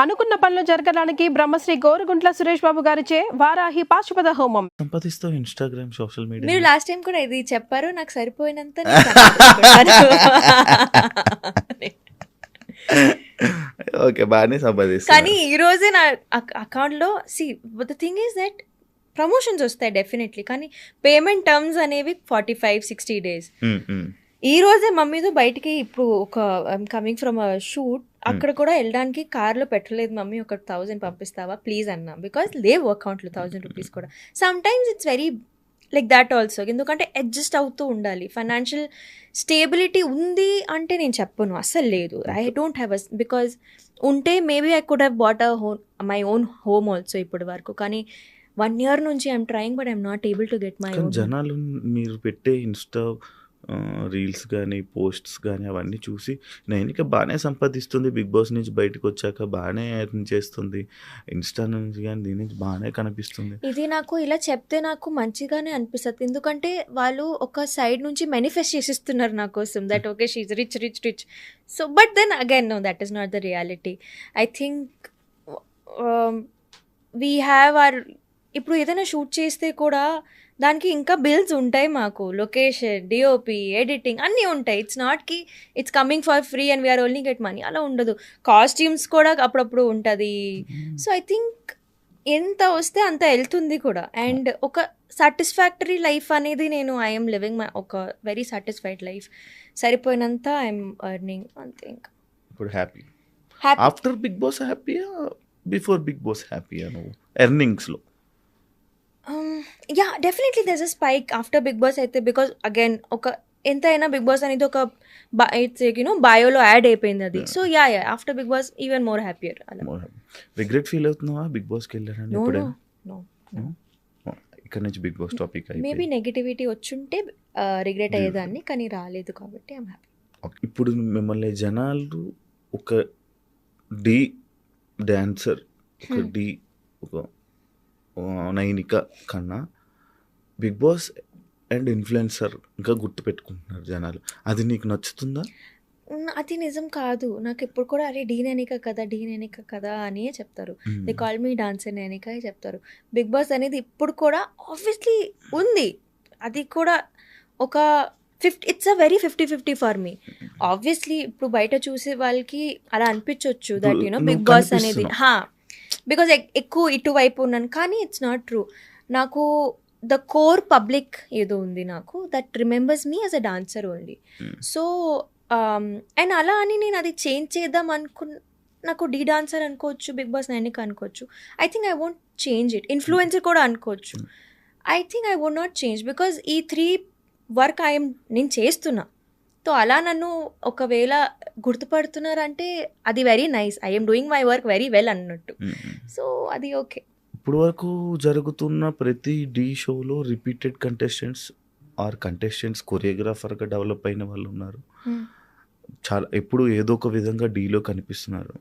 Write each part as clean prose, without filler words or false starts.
అనుకున్న పనులు జరగడానికి బ్రహ్మశ్రీ గోరుగుంట్ల సురేష్ బాబు గారిచే వారాహి పాశుపత హోమం సంపాదిస్తావు ఇన్స్టాగ్రామ్ సోషల్ మీడియా. మీరు లాస్ట్ టైం కూడా ఇది చెప్పారు, నాకు సరిపోయినంత నేను సంపాదించుకుంటాను. ఓకే, బాగానే సంపాదిస్తా. కానీ ఈ రోజే నా అకౌంట్ లో the thing is that promotions వస్తాయి డెఫినెట్లీ, కానీ పేమెంట్ టర్మ్స్ అనేవి 45-60 days. ఈ రోజే మమ్మీతో బయటికి ఇప్పుడు ఒక కమింగ్ ఫ్రమ్ అ షూట్, అక్కడ కూడా వెళ్ళడానికి కార్లో పెట్టలేదు మమ్మీ, ఒక 1000 పంపిస్తావా ప్లీజ్ అన్నా, బికాస్ లేవు అకౌంట్లో 1000 రూపీస్ కూడా. Some times it's very like that also, ఎందుకంటే అడ్జస్ట్ అవుతూ ఉండాలి. ఫైనాన్షియల్ స్టేబిలిటీ ఉంది అంటే నేను చెప్పను, అస్సలు లేదు. ఐ డోంట్ హ్యావ్ బికాజ్ ఉంటే maybe I could have bought my own home also ఇప్పటి వరకు. కానీ 1 year నుంచి I'm trying but I'm not able to get my own. జనాలు మీరు పెట్టే ఇన్స్టా రీల్స్ కానీ పోస్ట్స్ కానీ అవన్నీ చూసి నైనిక బాగానే సంపాదిస్తుంది, బిగ్ బాస్ నుంచి బయటకు వచ్చాక బాగానే ఎర్న్ చేస్తుంది, ఇన్స్టా నుంచి కానీ దీని నుంచి బాగానే కనిపిస్తుంది. ఇది నాకు ఇలా చెప్తే నాకు మంచిగానే అనిపిస్తుంది, ఎందుకంటే వాళ్ళు ఒక సైడ్ నుంచి మేనిఫెస్ట్ చేసిస్తున్నారు నా కోసం, that okay she rich rich rich. So but then again no, that is not the reality. I think we have are, ఇప్పుడు ఏదైనా షూట్ చేస్తే కూడా దానికి ఇంకా బిల్స్ ఉంటాయి మాకు, లొకేషన్, డిఓపి, ఎడిటింగ్ అన్నీ ఉంటాయి. ఇట్స్ నాట్ కి it's coming for free and we're only get money, అలా ఉండదు. కాస్ట్యూమ్స్ కూడా అప్పుడప్పుడు ఉంటుంది. సో ఐ థింక్ ఎంత వస్తే అంత వెళ్తుంది కూడా. అండ్ ఒక సాటిస్ఫాక్టరీ లైఫ్ అనేది నేను ఐఎమ్ లివింగ్ మై ఒక వెరీ సాటిస్ఫైడ్ లైఫ్, సరిపోయినంత ఐఎమ్ ఎర్నింగ్ అంతే. ఇంకా ఇప్పుడు happy happy. After Bigg Boss హ్యాపీయా బిఫోర్ బిగ్ బాస్ హ్యాపీయా నువ్వు ఎర్నింగ్స్లో? Yeah definitely there's a spike after Bigg Boss అయితే, బికాజ్ అగైన్ ఒక ఎంతైనా బిగ్ బాస్ అనేది ఒక ఇట్స్ యూనో బయోలో యాడ్ అయిపోయింది అది. So yeah after Bigg Boss even more happier. Regret feel అవుతున్నావా బిగ్ బాస్కి వెళ్ళారని? నో ఎప్పుడైనా నో ఇక్కడ నుంచి Bigg Boss topic maybe negativity వచ్చుంటే రిగ్రెట్ అయ్యేదాన్ని, కానీ రాలేదు కాబట్టి ఐఎమ్ హ్యాపీ. ఇప్పుడు మిమ్మల్ని జనాలు ఒక డి డాన్సర్, ఒక డి ఒక నైనిక కన్నా బిగ్ బాస్ అండ్ ఇన్ఫ్లుయెన్సర్ ఇంకా గుర్తుపెట్టుకుంటున్నారు జనాలు. అది నీకు నచ్చుతుందా? అది నిజం కాదు. నాకు ఎప్పుడు కూడా అరే డీ నైనిక కదా అని చెప్తారు. They call me dancer Nainika అని చెప్తారు. బిగ్ బాస్ అనేది ఇప్పుడు కూడా ఆబ్వియస్లీ ఉంది, అది కూడా ఒక it's a very 50-50 for me. Obviously ఇప్పుడు బయట చూసే వాళ్ళకి అలా అనిపించవచ్చు దట్ యూనో బిగ్ బాస్ అనేది బికాజ్ ఎక్కువ ఇటువైపు ఉన్నాను, కానీ ఇట్స్ నాట్ ట్రూ. నాకు ద కోర్ పబ్లిక్ ఏదో ఉంది నాకు, that remembers me as a dancer only. So and అలా అని నేను అది చేంజ్ చేద్దాం నాకు డీ డాన్సర్ అనుకోవచ్చు, బిగ్ బాస్ నైనిక అనుకోవచ్చు. I think I won't change it. Influencer కూడా అనుకోవచ్చు. I think I won't not change because ఈ 3 వర్క్ నేను చేస్తున్నా. సో అలా నన్ను ఒకవేళ గుర్తుపడుతున్నారంటే అది very nice, I'm doing my work very well అన్నట్టు. సో అది ఓకే. ఇప్పుడు వరకు జరుగుతున్న ప్రతి డీ షోలో రిపీటెడ్ కంటెస్టెంట్స్ కొరియోగ్రాఫర్గా డెవలప్ అయిన వాళ్ళు ఉన్నారు. చాలా ఎప్పుడు ఏదో ఒక విధంగా డీలో కనిపిస్తున్నారు.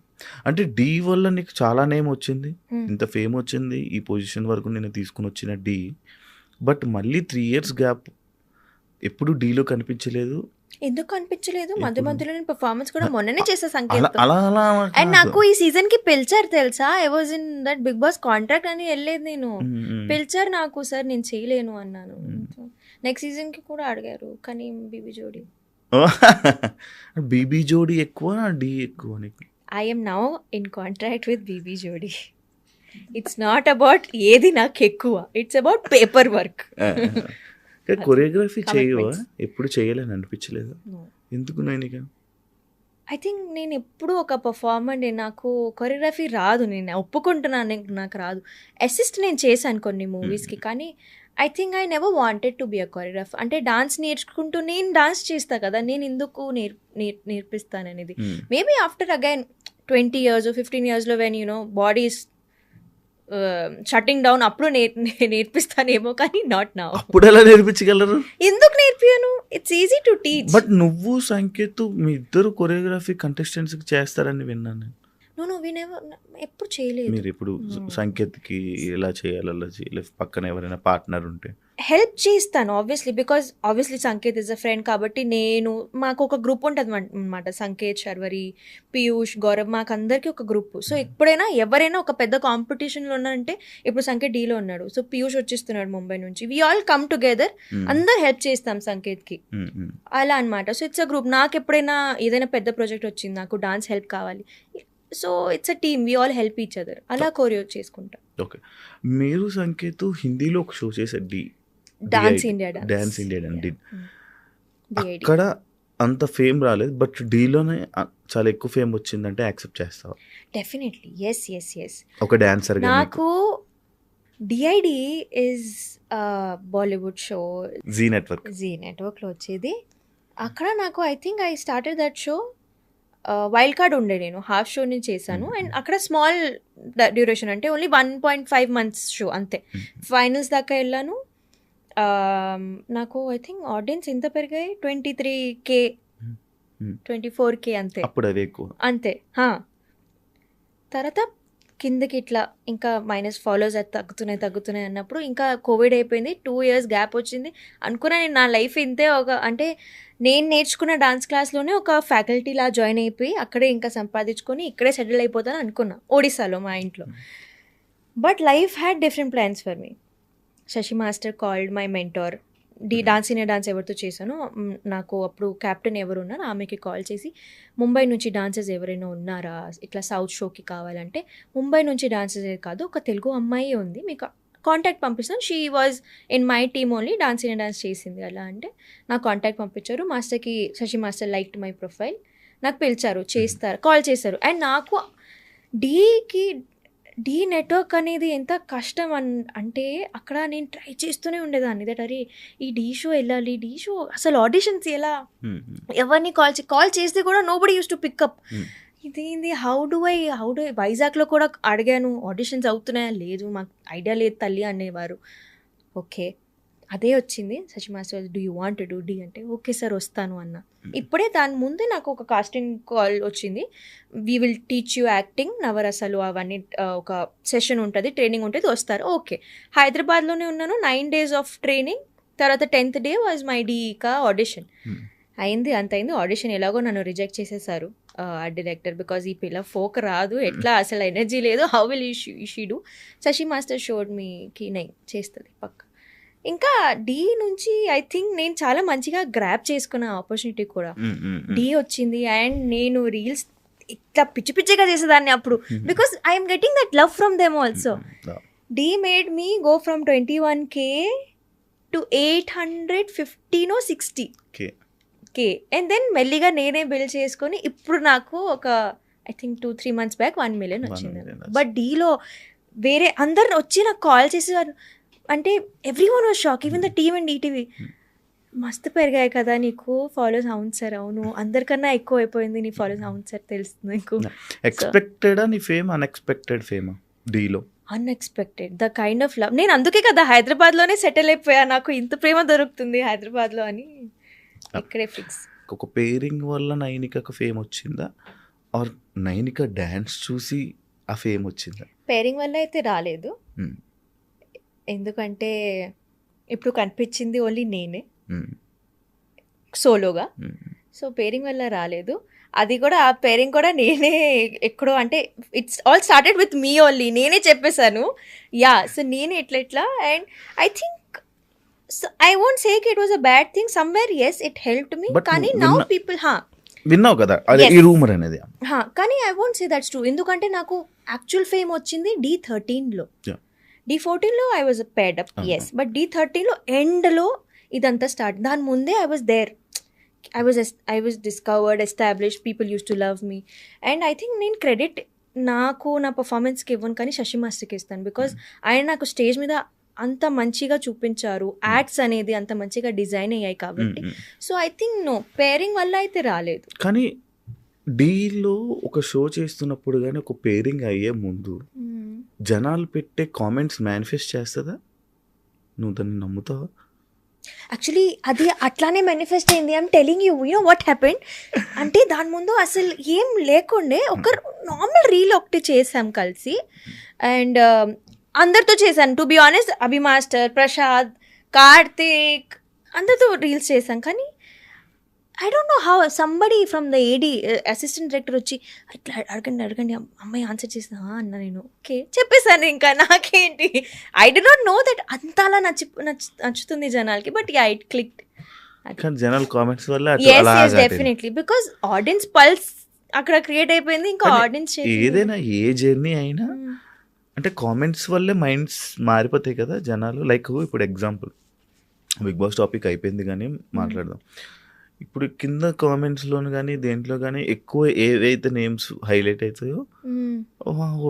అంటే డీ వల్ల నీకు చాలా నేమ్ వచ్చింది, ఇంత ఫేమ్ వచ్చింది, ఈ పొజిషన్ వరకు నేను తీసుకుని వచ్చిన డీ. బట్ మళ్ళీ 3 years గ్యాప్, ఎప్పుడు డీలో కనిపించలేదు. ఎందుకు అనిపించలేదు? మధ్యలో నేను పర్ఫార్మెన్స్ కూడా మొన్ననే చేసా అలా సంకేతం. అలా అలా అండ్ నాకు ఈ సీజన్ కి పిలిచారు తెలుసా, I was in that Bigg Boss contract అని వెళ్ళలేదు నేను. పిలిచారు నాకు, సార్ నేను చేయలేను అన్నాను. నెక్స్ట్ సీజన్ కి కూడా అడిగారు, కానీ బీబీ జోడీ. బీబీ జోడీ ఎక్కువ, డీ ఎక్కువ నీకు? I'm now in contract with BB Jodi. It's not about ఏది నాకు ఎక్కువ, it's about paper work. Choreography చేయవా? ఎప్పుడు చేయలేని అనిపించలేదు? ఎందుకు నైనిక? ఐ థింక్ నేను ఎప్పుడు ఒక పర్ఫార్మర్, నాకు కొరియోగ్రఫీ రాదు, నేను ఒప్పుకుంటున్నాను నాకు రాదు. అసిస్ట్ నేను చేశాను కొన్ని మూవీస్కి, కానీ I think I never wanted to be a choreographer. అంటే డాన్స్ నేర్చుకుంటూ నేను డాన్స్ చేస్తా కదా, నేను ఎందుకు నేర్పిస్తాను అనేది. Maybe after again 20 years or 15 years when you know body is shutting down, అప్పుడు నేర్పిస్తానేమో, కానీ నాట్ నౌ. అప్పుడు ఎలా నేర్పించగలరు? ఎందుకు నేర్పియను? It's easy to teach. But నువ్వు సంకేత్ మీ ఇద్దరు కొరియోగ్రఫీ కంటెస్టెంట్స్ చేస్తారని విన్నాను. నో వి నెవర్, ఎప్పుడు చేయలేదు. మీరు ఇప్పుడు సంకేత్కి ఎలా చేయాలి, అలా చేయలేదు, పక్కన ఎవరైనా పార్ట్నర్ ఉంటే? హెల్ప్ చేస్తాను obviously Sanket is a friend కాబట్టి మాకు ఒక గ్రూప్ ఉంటుంది అనమాట. సంకేత్, శర్వరి, పీయూష్, గౌరవ్, మాకు అందరికీ ఒక గ్రూప్. సో ఎప్పుడైనా ఎవరైనా ఒక పెద్ద కాంపిటీషన్లో ఉన్నారంటే, ఇప్పుడు సంకేత్ డీలో ఉన్నాడు, సో పీయూష్ వచ్చేస్తున్నాడు ముంబై నుంచి, వి ఆల్ కమ్ టుగెదర్, అందరు హెల్ప్ చేస్తాం సంకేత్కి, అలా అనమాట. So it's a group. నాకు ఎప్పుడైనా ఏదైనా పెద్ద ప్రాజెక్ట్ వచ్చింది, నాకు డాన్స్ హెల్ప్ కావాలి, so it's a team, we all help each other, అలా కోరియో చేసుకుంటాం. ఓకే, మీరు సంకేత్ హిందీలో ఒక షో చేశారు, డాన్స్ ఇండియా డి. అక్కడ అంత ఫేమ్ రాలేదు, బట్ డీలోనే చాలా ఎక్కువ ఫేమ్ వచ్చిందంటే యాక్సెప్ట్ చేస్తావా? Definitely, yes. ఒక డాన్సర్ నాకు DID is Bollywood show, Zee నెట్వర్క్లో వచ్చేది. అక్కడ నాకు I think I started that show, wild card ఉండే, నేను హాఫ్ షో నుంచి చేశాను. అండ్ అక్కడ స్మాల్ డ్యూరేషన్, అంటే ఓన్లీ 1.5 months షో అంతే. ఫైనల్స్ దాకా వెళ్ళాను. నాకు ఐ థింక్ ఆడియన్స్ ఎంత పెరిగాయి, 23K 24K అంతే, అప్పుడు అవి ఎక్కువ అంతే. తర్వాత కిందకి ఇట్లా ఇంకా మైనస్ ఫాలోవర్స్ తగ్గుతున్నాయి అన్నప్పుడు ఇంకా కోవిడ్ అయిపోయింది, 2 years గ్యాప్ వచ్చింది. అనుకున్నా నేను నా లైఫ్ ఇంతే, అంటే నేను నేర్చుకున్న డాన్స్ క్లాస్లోనే ఒక ఫ్యాకల్టీలా జాయిన్ అయిపోయి అక్కడే ఇంకా సంపాదించుకొని ఇక్కడే సెటిల్ అయిపోతాను అనుకున్నా, ఒడిశాలో మా ఇంట్లో. But life had different plans for me. Shashi master called my mentor, dance ఎవరితో చేశానో, నాకు అప్పుడు క్యాప్టెన్ ఎవరు ఉన్నారు ఆమెకి కాల్ చేసి, ముంబై నుంచి డాన్సర్స్ ఎవరైనా ఉన్నారా ఇట్లా సౌత్ షోకి కావాలంటే, ముంబై నుంచి డాన్సర్స్ కాదు, ఒక తెలుగు అమ్మాయి ఉంది, మీకు కాంటాక్ట్ పంపిస్తాను, she was in my team only, dance చేసింది అలా అంటే నాకు కాంటాక్ట్ పంపించారు. మాస్టర్కి, Shashi master liked my profile, నాకు పిలిచారు, కాల్ చేశారు. అండ్ నాకు డి నెట్వర్క్ అనేది ఎంత కష్టం అంటే అక్కడ నేను ట్రై చేస్తూనే ఉండేదాన్ని, దట్ అరే ఈ డి షో వెళ్ళాలి, డి షో అసలు ఆడిషన్స్ ఎలా, ఎవరిని కాల్ చేస్తే కూడా నోబడీ యూస్ టు పికప్, ఇదేంది, హౌ డు ఐ వైజాగ్లో కూడా అడిగాను, ఆడిషన్స్ అవుతున్నాయా, లేదు మాకు ఐడియా లేదు తల్లి అనేవారు. ఓకే, అదే వచ్చింది Shashi master, do you want to do Dhee అంటే, ఓకే సార్ వస్తాను అన్న. ఇప్పుడే దాని ముందే నాకు ఒక కాస్టింగ్ కాల్ వచ్చింది, we will teach you acting, నవరసాలు అవన్నీ ఒక సెషన్ ఉంటుంది, ట్రైనింగ్ ఉంటుంది, వస్తారు. ఓకే, హైదరాబాద్లోనే ఉన్నాను, 9 days ఆఫ్ ట్రైనింగ్, తర్వాత 10th day వాజ్ మై డీకా ఆడిషన్. అయింది, ఆడిషన్ ఎలాగో నన్ను రిజెక్ట్ చేసేసారు ఆ డైరెక్టర్, బికాజ్ ఈ పిల్ల ఫోక్ రాదు, ఎట్లా అసలు ఎనర్జీ లేదు, how will she do. Shashi master షోడ్ మీకి నై చేస్తుంది పక్క. ఇంకా డి నుంచి ఐ థింక్ నేను చాలా మంచిగా గ్రాప్ చేసుకున్న ఆపర్చునిటీ కూడా, డి వచ్చింది. అండ్ నేను రీల్స్ ఇట్లా పిచ్చిగా చేసేదాన్ని అప్పుడు, because I'm getting that love from them also. They made me go from 21K to 815 or 60K. And then మెల్లిగా నేనే బిల్డ్ చేసుకొని ఇప్పుడు నాకు ఒక I think 2-3 months back 1 million వచ్చింది. బట్ డీలో వేరే అందరు వచ్చి నాకు కాల్ చేసేవారు, అంటే everyone was shock, even the team and ETV, మస్తు పెరిగాయి కదా నీకు ఫాలోవర్స్. అవును సార్, అవును, అందరికన్నా ఎక్కువ అయిపోయింది నీ ఫాలోవర్స్. అవును సార్, తెలుస్తుంది నీకు. ఎక్స్పెక్టెడా నీ ఫేమ్, అన్ఎక్స్పెక్టెడ్ ఫేమా డీలో? Unexpected, the kind of love. నేను అందుకే కదా హైదరాబాద్లోనే సెటిల్ అయిపోయా, నాకు ఇంత ప్రేమ దొరుకుతుంది హైదరాబాద్లో అని ఇక్కడే ఫిక్స్. ఒక పేరింగ్ వల్ల నైనికకు ఫేమ్ వచ్చిందా, ఆర్ నైనిక డ్యాన్స్ చూసి ఆ ఫేమ్ వచ్చిందా? పేరింగ్ వల్ల అయితే రాలేదు, ఎందుకంటే ఇప్పుడు కనిపించింది ఓన్లీ నేనే సోలోగా. సో పేరింగ్ వల్ల రాలేదు. అది కూడా ఆ పేరింగ్ కూడా నేనే ఎక్కడో, అంటే it's all started with me only, నేనే చెప్పేశాను యా. సో నేనే ఎట్లా and I think I won't say it was a bad thing, somewhere as it helped me. కానీ నౌ పీపుల్ విన్నావు కదా ఈ రూమర్ అనేది, కానీ I won't say that's true, ఎందుకంటే నాకు యాక్చువల్ ఫేమ్ వచ్చింది D13లో. D14లో I was paid up, yes, but D13లో ఎండ్లో ఇదంతా స్టార్ట్. దాని ముందే I was there, I was discovered, established, people use to love me. And I think నేను క్రెడిట్ నాకు నా పర్ఫార్మెన్స్కి ఇవ్వను, కానీ శశి మాస్టర్కి ఇస్తాను, బికాజ్ ఆయన నాకు స్టేజ్ మీద అంత మంచిగా చూపించారు, యాడ్స్ అనేది అంత మంచిగా డిజైన్ అయ్యాయి కాబట్టి. So I think no, pairing వల్ల అయితే రాలేదు. కానీ డీలో ఒక షో చేస్తున్నప్పుడు కానీ ఒక పేరింగ్ అయ్యే ముందు జనాలు పెట్టే కామెంట్స్ మేనిఫెస్ట్ చేస్తుందా? నువ్వు దాన్ని నమ్ముతావా? యాక్చువల్లీ అది అట్లానే మేనిఫెస్ట్ అయింది. I'm telling you, you know what happened అంటే, దాని ముందు అసలు ఏం లేకుండే, ఒక నార్మల్ రీల్ ఒకటి చేసాం కలిసి, అండ్ అందరితో చేశాను to be honest. Abhi master, Prasad, Karthik అందరితో రీల్స్ చేశాం. కానీ I don't know how somebody from the AD assistant director వచ్చి ఇట్లా అడగండి అమ్మాయి ఆన్సర్ చేసిన అన్న. నేను ఓకే చెప్పేశాను, ఇంకా నాకేంటి. I did not know that అంతలా నచ్చుతుంది జనాలకి. But yeah it clicked. కానీ జనాల కామెంట్స్ వల్ల డెఫినెట్లీ బికాస్ ఆడియన్స్ పల్స్ అక్కడ క్రియేట్ అయిపోయింది. ఇంకా ఆడియన్స్ ఏదైనా ఏ జర్నీ అయినా అంటే కామెంట్స్ వల్లే మైండ్స్ మారిపోతాయి కదా జనాలు. లైక్ ఇప్పుడు ఎగ్జాంపుల్ బిగ్ బాస్ టాపిక్ అయిపోయింది కానీ మాట్లాడదాం. ఇప్పుడు కింద కామెంట్స్లోను కానీ దేంట్లో కానీ ఎక్కువ ఏవైతే నేమ్స్ హైలైట్ అవుతాయో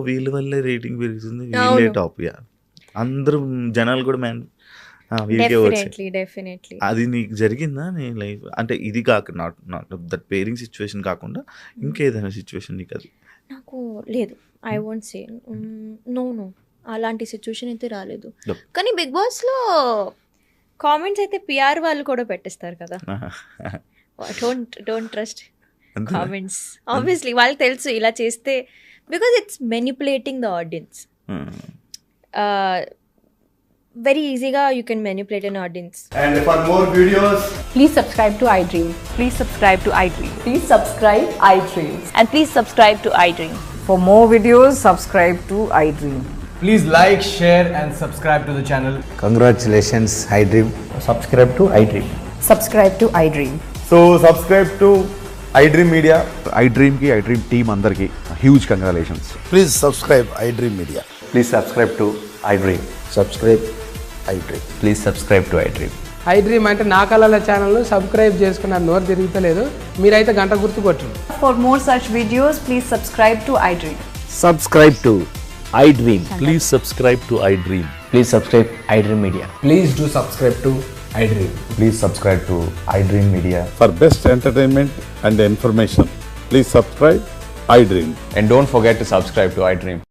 వీళ్ళ వల్లే రేటింగ్ పెరుగుతుంది, వీళ్ళే టాప్. అందరూ జనాలు కూడా వీళ్ళకే వచ్చాయి. డెఫినెట్లీ అది నీకు జరిగిందా నీ లైఫ్? అంటే ఇది కాక నాట్ దట్ పేరింగ్ సిచ్యువేషన్ కాకుండా ఇంకేదైనా సిచ్యువేషన్ నీకు? అది నాకు లేదు. ఐ వోంట్ సే నో అలాంటి సిచ్యువేషన్ అయితే రాలేదు. కానీ బిగ్ బాస్లో కామెంట్స్ అయితే పిఆర్ వాళ్ళు కూడా పెట్టేస్తారు కదా. Don't trust comments. ఆబ్వియస్లీ వాళ్ళకి తెలుసు ఇలా చేస్తే, because it's manipulating the audience. Very ఈజీగా you can manipulate an audience. And for more videos, Please subscribe to iDream. Please subscribe to iDream. Please subscribe iDream. And please subscribe to iDream. For more videos, subscribe to iDream. please like, share and subscribe to the channel. Congratulations, iDream. Subscribe to iDream. Subscribe to iDream. So subscribe to iDream Media. iDream ki iDream team andarki huge congratulations. Please subscribe iDream Media. Please subscribe to iDream. Subscribe iDream. Please subscribe to iDream. iDream అంటే నా కళల channel subscribe చేసుకున్నారు. నోరు తిరుగుతలేదు, మీరైతే గంట గుర్తు కొట్టండి. For more such videos, please subscribe to iDream. Subscribe to iDream. Please subscribe to iDream. Please subscribe iDream Media. Please do subscribe to iDream. Please subscribe to iDream Media. For best entertainment and information, please subscribe iDream. And don't forget to subscribe to iDream.